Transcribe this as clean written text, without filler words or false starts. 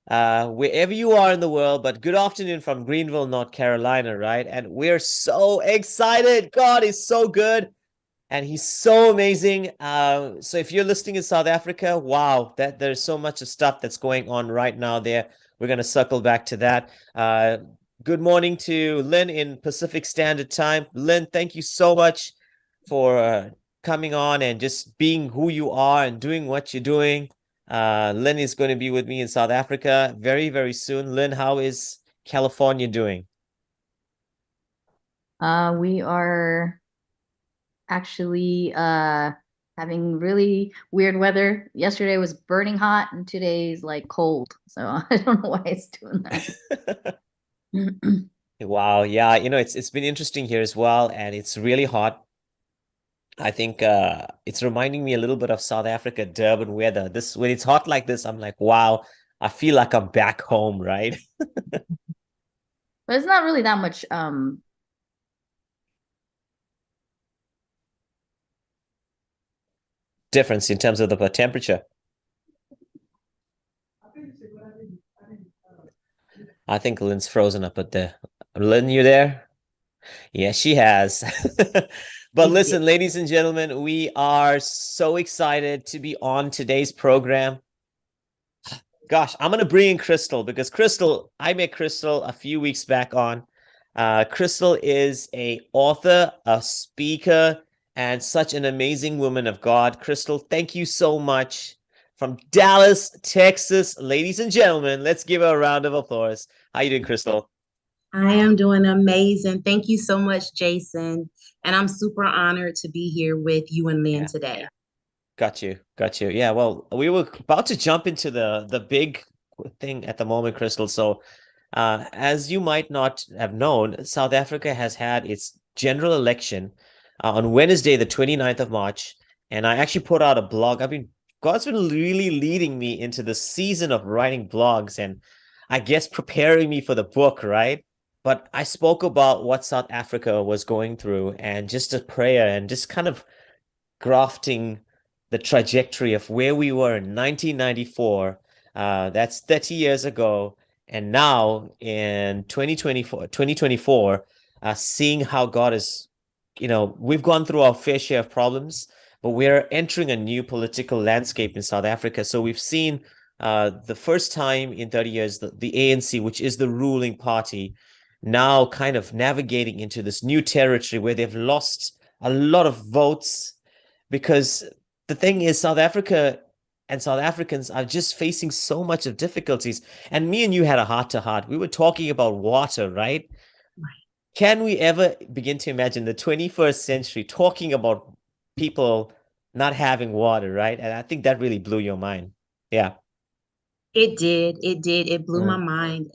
wherever you are in the world. But good afternoon from Greenville, North Carolina, right? And we're so excited. God is so good and he's so amazing. So if you're listening in South Africa, wow, that there's so much of stuff that's going on right now there. We're going to circle back to that. Good morning to Lynn in Pacific Standard Time. Lynn, thank you so much for coming on and just being who you are and doing what you're doing. Lynn is going to be with me in South Africa very, very soon. Lynn, how is California doing? We are actually having really weird weather. Yesterday was burning hot and today's like cold. So I don't know why it's doing that. Wow, yeah, it's been interesting here as well, and it's really hot. I think it's reminding me a little bit of South Africa, Durban weather. This when it's hot like this, I'm like, wow, I feel like I'm back home, right? But it's not really that much Difference in terms of the temperature. I think Lynn's frozen up at there. Lynn, you there? Yes, she has. But it did. listen, ladies and gentlemen, we are so excited to be on today's program. Gosh, I'm gonna bring in Crystal because Crystal, I met Crystal a few weeks back on. Crystal is a author, a speaker, and such an amazing woman of God. Crystal, thank you so much from Dallas, Texas, ladies and gentlemen. Let's give her a round of applause. How you doing, Crystal? I am doing amazing. Thank you so much, Jason. And I'm super honored to be here with you and Lynn Yeah. today. Got you. Got you. Yeah, well, we were about to jump into the big thing at the moment, Crystal. So, as you might not have known, South Africa has had its general election on Wednesday, the 29th of March, and I actually put out a blog. God's been really leading me into the season of writing blogs and I guess preparing me for the book, right? But I spoke about what South Africa was going through and just a prayer and just kind of grafting the trajectory of where we were in 1994. That's 30 years ago. And now in 2024, seeing how God is, we've gone through our fair share of problems, but we're entering a new political landscape in South Africa. So we've seen the first time in 30 years, the ANC, which is the ruling party, now kind of navigating into this new territory where they've lost a lot of votes because the thing is South Africa and South Africans are just facing so much of difficulties. And me and you had a heart to heart. We were talking about water, right? Can we ever begin to imagine the 21st century talking about people not having water, right? And I think that really blew your mind. Yeah. It did. It did. It blew my Mm. mind.